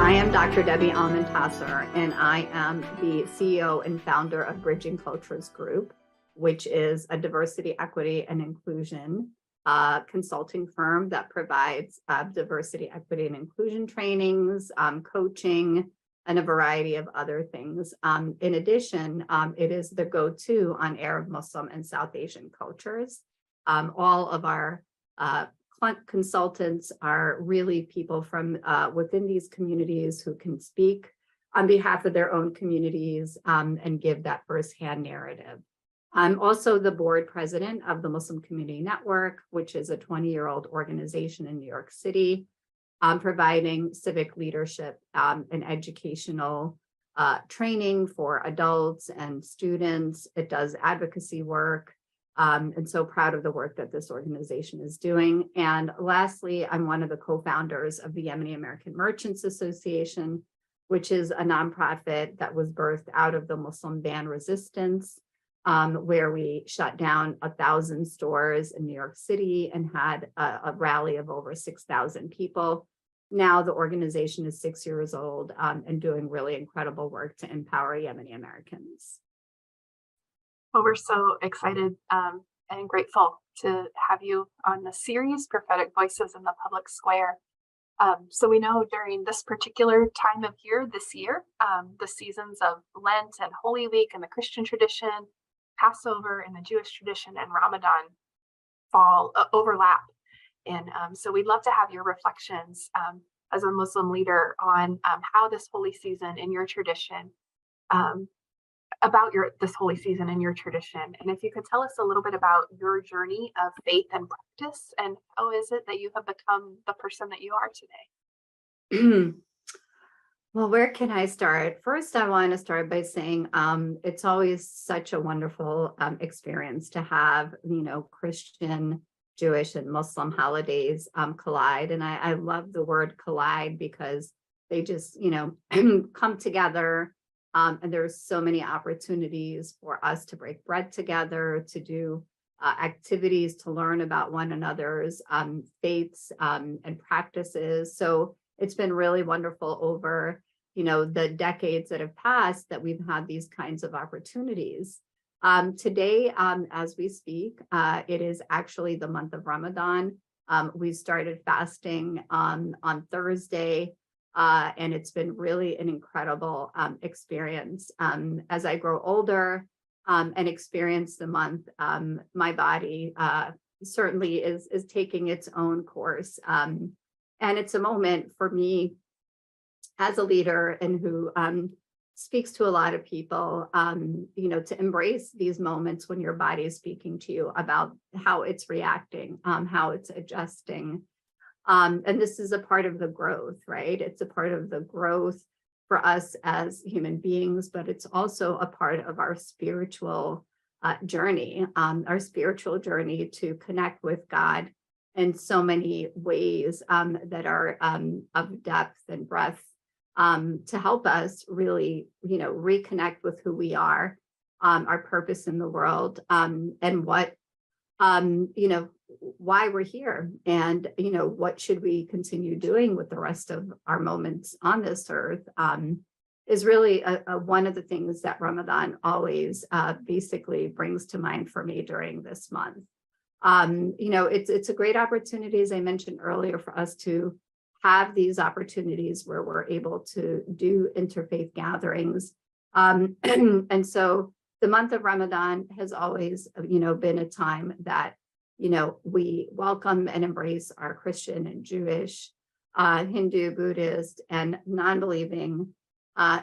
I am Dr. Debbie Almontaser, and I am the CEO and founder of Bridging Cultures Group, which is a diversity, equity, and inclusion consulting firm that provides diversity, equity, and inclusion trainings, coaching, and a variety of other things. In addition, it is the go-to on Arab, Muslim, and South Asian cultures. All of our consultants are really people from within these communities who can speak on behalf of their own communities and give that firsthand narrative. I'm also the board president of the Muslim Community Network, which is a 20-year-old organization in New York City, providing civic leadership and educational training for adults and students. It does advocacy work. And so proud of the work that this organization is doing. And lastly, I'm one of the co-founders of the Yemeni American Merchants Association, which is a nonprofit that was birthed out of the Muslim ban resistance, where we shut down 1,000 stores in New York City and had a rally of over 6,000 people. Now the organization is 6 years old and doing really incredible work to empower Yemeni Americans. Well, we're so excited and grateful to have you on the series, Prophetic Voices in the Public Square. So we know during this particular time of year, this year, the seasons of Lent and Holy Week in the Christian tradition, Passover in the Jewish tradition, and Ramadan fall overlap. And so we'd love to have your reflections as a Muslim leader on how this holy season in your tradition about this holy season in your tradition. And if you could tell us a little bit about your journey of faith and practice, and how is it that you have become the person that you are today? Well, where can I start? First, I want to start by saying it's always such a wonderful experience to have, Christian, Jewish, and Muslim holidays collide. And I love the word collide because they just, come together. And there's so many opportunities for us to break bread together, to do activities, to learn about one another's faiths and practices. So it's been really wonderful over, the decades that have passed that we've had these kinds of opportunities. Today, as we speak, it is actually the month of Ramadan. We started fasting on Thursday. And it's been really an incredible experience. As I grow older and experience the month, my body certainly is taking its own course. And it's a moment for me as a leader and who speaks to a lot of people, to embrace these moments when your body is speaking to you about how it's reacting, how it's adjusting. And this is a part of the growth, right? It's a part of the growth for us as human beings, but it's also a part of our spiritual journey to connect with God in so many ways that are of depth and breadth to help us really, reconnect with who we are, our purpose in the world, and what why we're here, and what should we continue doing with the rest of our moments on this earth is really one of the things that Ramadan always basically brings to mind for me during this month. It's a great opportunity, as I mentioned earlier, for us to have these opportunities where we're able to do interfaith gatherings, and so the month of Ramadan has always, been a time that, we welcome and embrace our Christian and Jewish, Hindu, Buddhist, and non-believing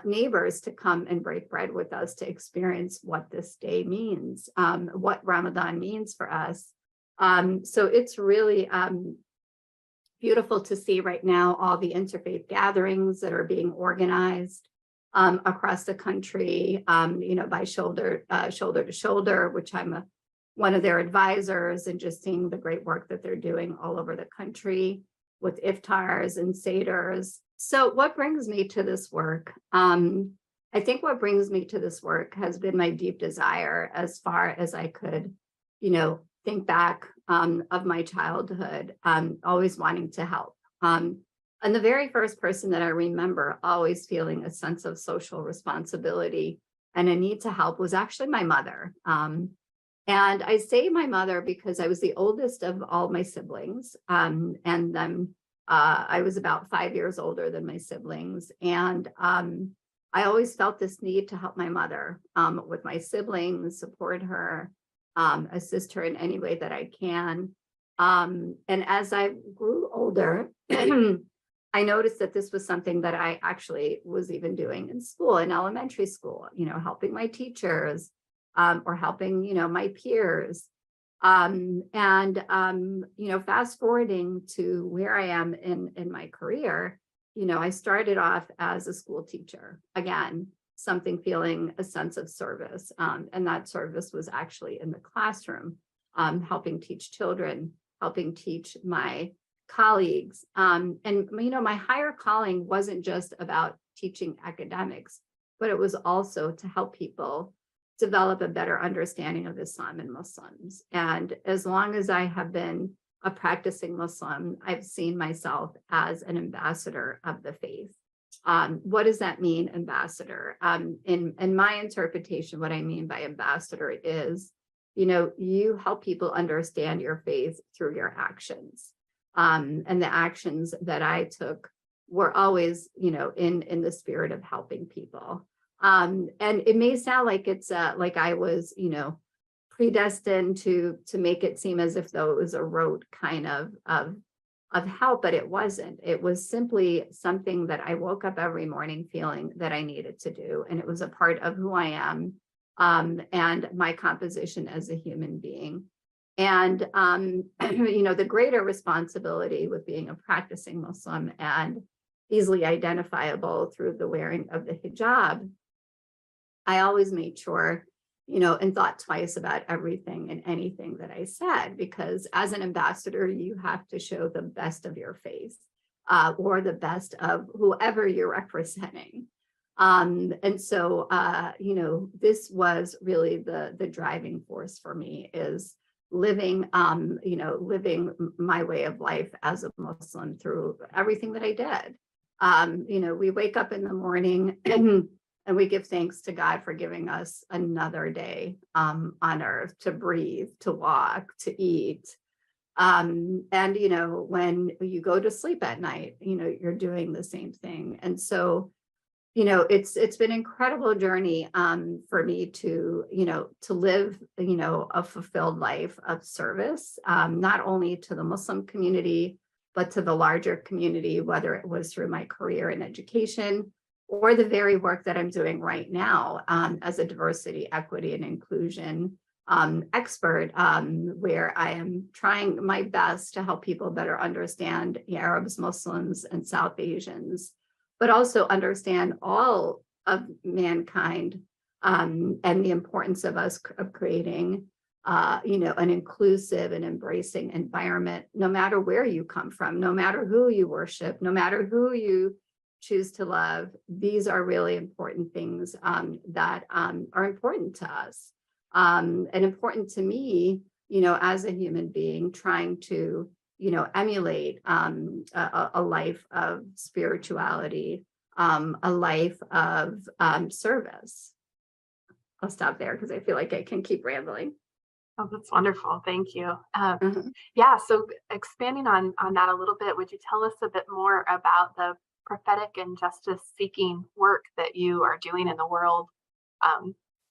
neighbors to come and break bread with us to experience what this day means, what Ramadan means for us. So it's really beautiful to see right now all the interfaith gatherings that are being organized across the country, by shoulder to shoulder, which I'm one of their advisors, and just seeing the great work that they're doing all over the country with iftars and seders. So what brings me to this work? I think what brings me to this work has been my deep desire, as far as I could, think back of my childhood, always wanting to help. And the very first person that I remember always feeling a sense of social responsibility and a need to help was actually my mother. And I say my mother because I was the oldest of all my siblings. And then I was about 5 years older than my siblings. And I always felt this need to help my mother with my siblings, support her, assist her in any way that I can. And as I grew older, I noticed that this was something that I actually was even doing in school, in elementary school, helping my teachers or helping, my peers. Fast forwarding to where I am in my career, I started off as a school teacher. Again, something feeling a sense of service. And that service was actually in the classroom, helping teach children, helping teach my colleagues. My higher calling wasn't just about teaching academics, but it was also to help people develop a better understanding of Islam and Muslims. And as long as I have been a practicing Muslim, I've seen myself as an ambassador of the faith. What does that mean, ambassador? In my interpretation, what I mean by ambassador is, you help people understand your faith through your actions. And the actions that I took were always, in the spirit of helping people. And it may sound like it's like I was, predestined to make it seem as if though it was a rote kind of help, but it wasn't. It was simply something that I woke up every morning feeling that I needed to do, and it was a part of who I am and my composition as a human being. And the greater responsibility with being a practicing Muslim and easily identifiable through the wearing of the hijab, I always made sure, and thought twice about everything and anything that I said, because as an ambassador, you have to show the best of your faith or the best of whoever you're representing. So this was really the driving force for me, is living my way of life as a Muslim through everything that I did. We wake up in the morning and we give thanks to God for giving us another day on earth to breathe, to walk, to eat. When you go to sleep at night, you're doing the same thing. And so, it's been an incredible journey for me to live, a fulfilled life of service, not only to the Muslim community, but to the larger community, whether it was through my career in education or the very work that I'm doing right now as a diversity, equity, and inclusion expert, where I am trying my best to help people better understand Arabs, Muslims, and South Asians, but also understand all of mankind and the importance of us of creating, an inclusive and embracing environment, no matter where you come from, no matter who you worship, no matter who you choose to love. These are really important things that are important to us and important to me, as a human being trying to, emulate a life of spirituality, a life of service. I'll stop there because I feel like I can keep rambling. Oh, that's wonderful. Thank you. Mhm. Yeah, so expanding on that a little bit, would you tell us a bit more about the prophetic and justice seeking work that you are doing in the world,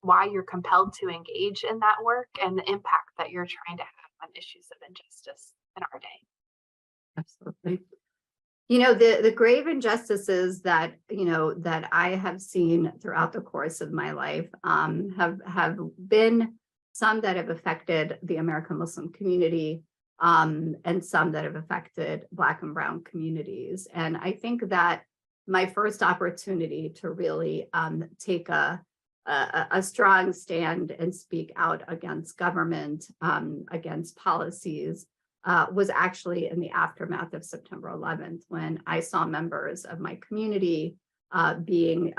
why you're compelled to engage in that work, and the impact that you're trying to have on issues of injustice in our day? Absolutely. The grave injustices that I have seen throughout the course of my life have been some that have affected the American Muslim community, and some that have affected Black and Brown communities. And I think that my first opportunity to really take a strong stand and speak out against government, against policies, was actually in the aftermath of September 11th, when I saw members of my community being,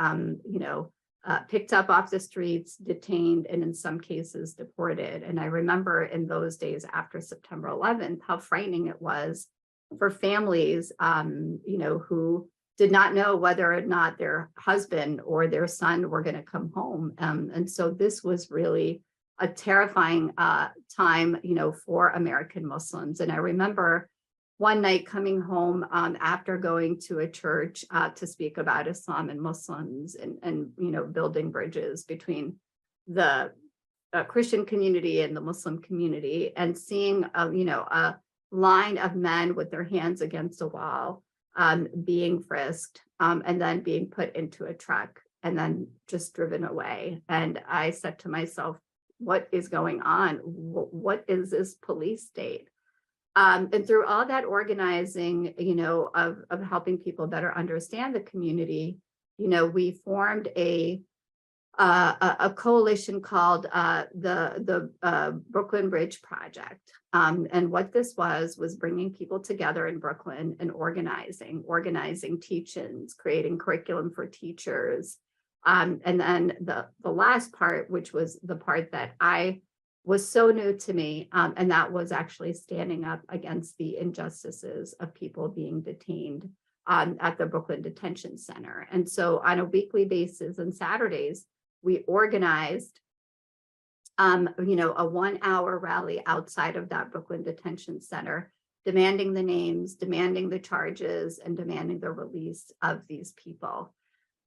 picked up off the streets, detained, and in some cases deported. And I remember in those days after September 11th, how frightening it was for families, who did not know whether or not their husband or their son were going to come home. And so this was really a terrifying time, for American Muslims. And I remember one night coming home after going to a church to speak about Islam and Muslims and building bridges between the Christian community and the Muslim community, and seeing a line of men with their hands against a wall, being frisked, and then being put into a truck and then just driven away. And I said to myself, what is going on? What is this police state? And through all that organizing, of helping people better understand the community, we formed a coalition called the Brooklyn Bridge Project. And what this was bringing people together in Brooklyn and organizing teach-ins, creating curriculum for teachers. And then the last part, which was the part that was so new to me, and that was actually standing up against the injustices of people being detained at the Brooklyn Detention Center. And so on a weekly basis and Saturdays, we organized a 1-hour rally outside of that Brooklyn Detention Center, demanding the names, demanding the charges, and demanding the release of these people.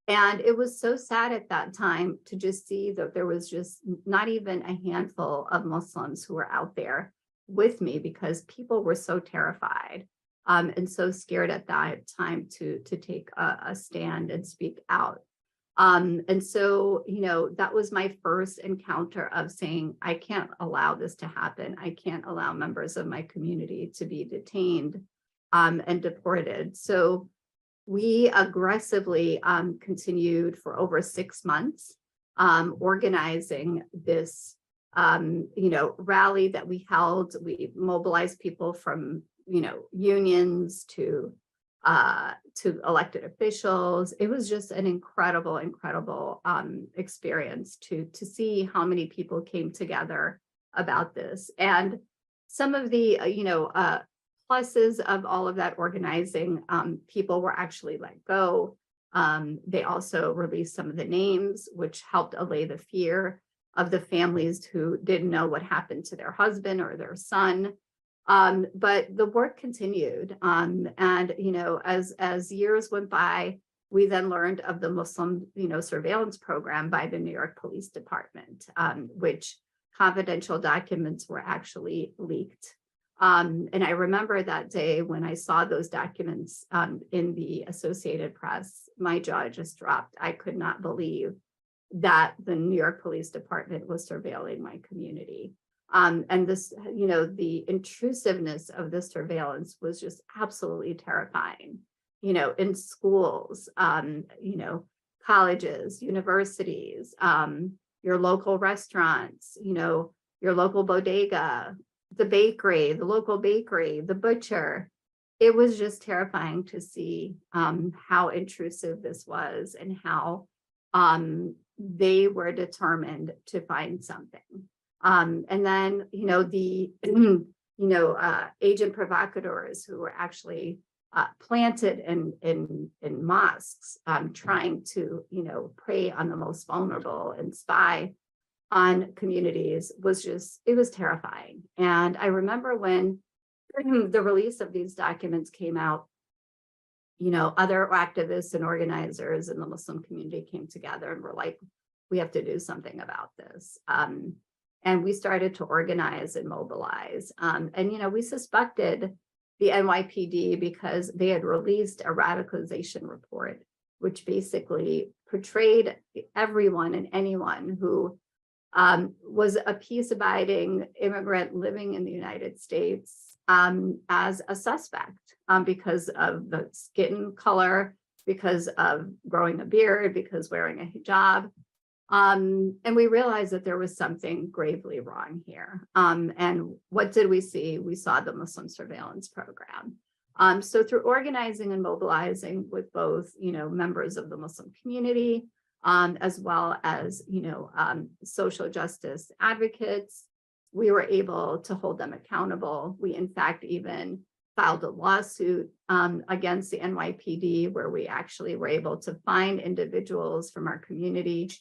And it was so sad at that time to just see that there was just not even a handful of Muslims who were out there with me, because people were so terrified and so scared at that time to take a stand and speak out. And so, that was my first encounter of saying, I can't allow this to happen. I can't allow members of my community to be detained and deported. So we aggressively continued for over 6 months, organizing this, rally that we held. We mobilized people from, unions to elected officials. It was just an incredible experience to see how many people came together about this. And some of the, pluses of all of that organizing, people were actually let go. They also released some of the names, which helped allay the fear of the families who didn't know what happened to their husband or their son. But the work continued. And, as years went by, we then learned of the Muslim, surveillance program by the New York Police Department, which confidential documents were actually leaked. And I remember that day when I saw those documents in the Associated Press, my jaw just dropped. I could not believe that the New York Police Department was surveilling my community. And this, the intrusiveness of this surveillance was just absolutely terrifying, in schools, colleges, universities, your local restaurants, your local bodega, the local bakery, the butcher. It was just terrifying to see how intrusive this was and how they were determined to find something. And then, the, agent provocateurs who were actually planted in mosques, trying to, prey on the most vulnerable and spy on communities it was terrifying. And I remember when the release of these documents came out, other activists and organizers in the Muslim community came together and were like, we have to do something about this. And we started to organize and mobilize. And, we suspected the NYPD because they had released a radicalization report, which basically portrayed everyone and anyone who was a peace-abiding immigrant living in the United States as a suspect because of the skin color, because of growing a beard, because wearing a hijab. And we realized that there was something gravely wrong here. And what did we see? We saw the Muslim surveillance program. So through organizing and mobilizing with both, members of the Muslim community, as well as, social justice advocates, we were able to hold them accountable. We, in fact, even filed a lawsuit against the NYPD, where we actually were able to find individuals from our community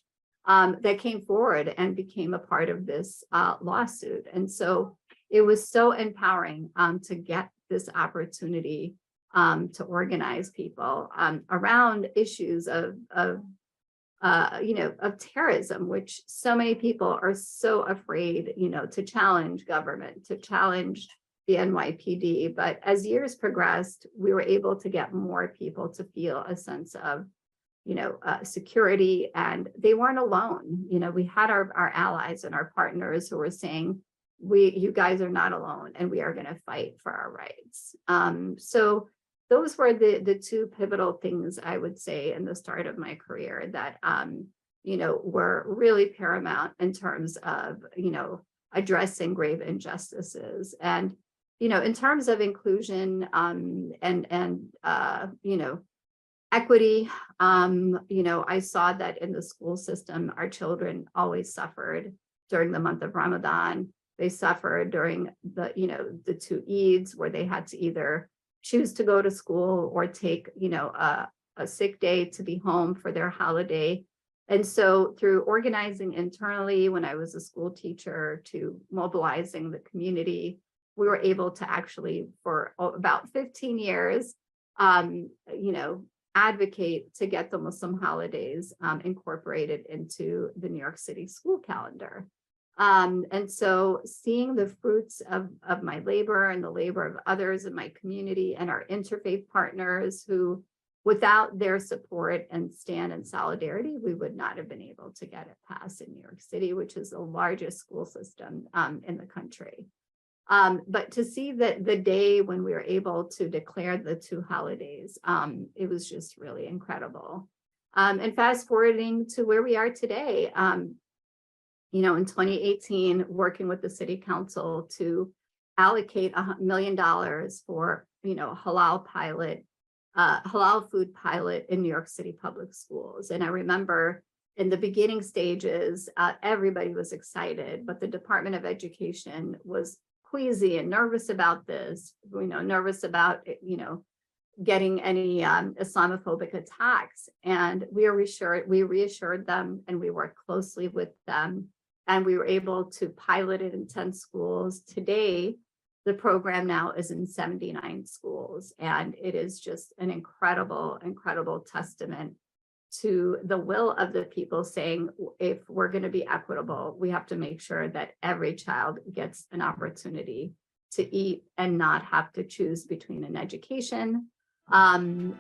that came forward and became a part of this lawsuit. And so it was so empowering to get this opportunity to organize people around issues of terrorism, which so many people are so afraid, to challenge government, to challenge the NYPD. But as years progressed, we were able to get more people to feel a sense of, security, and they weren't alone. We had our allies and our partners who were saying, you guys are not alone, and we are going to fight for our rights. So those were the two pivotal things, I would say, in the start of my career that, were really paramount in terms of, addressing grave injustices. And, in terms of inclusion and equity, I saw that in the school system, our children always suffered during the month of Ramadan. They suffered during the two Eids, where they had to either choose to go to school or take, a sick day to be home for their holiday. And so through organizing internally when I was a school teacher to mobilizing the community, we were able to actually, for about 15 years, advocate to get the Muslim holidays incorporated into the New York City school calendar. And so seeing the fruits of my labor and the labor of others in my community and our interfaith partners who, without their support and stand in solidarity, we would not have been able to get it passed in New York City, which is the largest school system in the country. But to see that the day when we were able to declare the two holidays, it was just really incredible. And fast forwarding to where we are today, in 2018, working with the city council to allocate $1 million for, halal food pilot in New York City public schools. And I remember in the beginning stages, everybody was excited, but the Department of Education was queasy and nervous about this, nervous about, getting any Islamophobic attacks. And we reassured them, and we worked closely with them, and we were able to pilot it in 10 schools. Today, the program now is in 79 schools, and it is just an incredible, incredible testament to the will of the people saying, if we're going to be equitable, we have to make sure that every child gets an opportunity to eat and not have to choose between an education and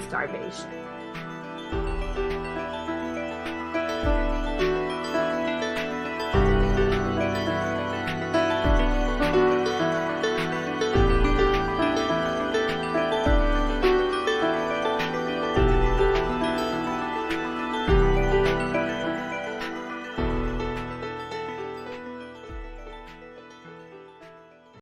starvation.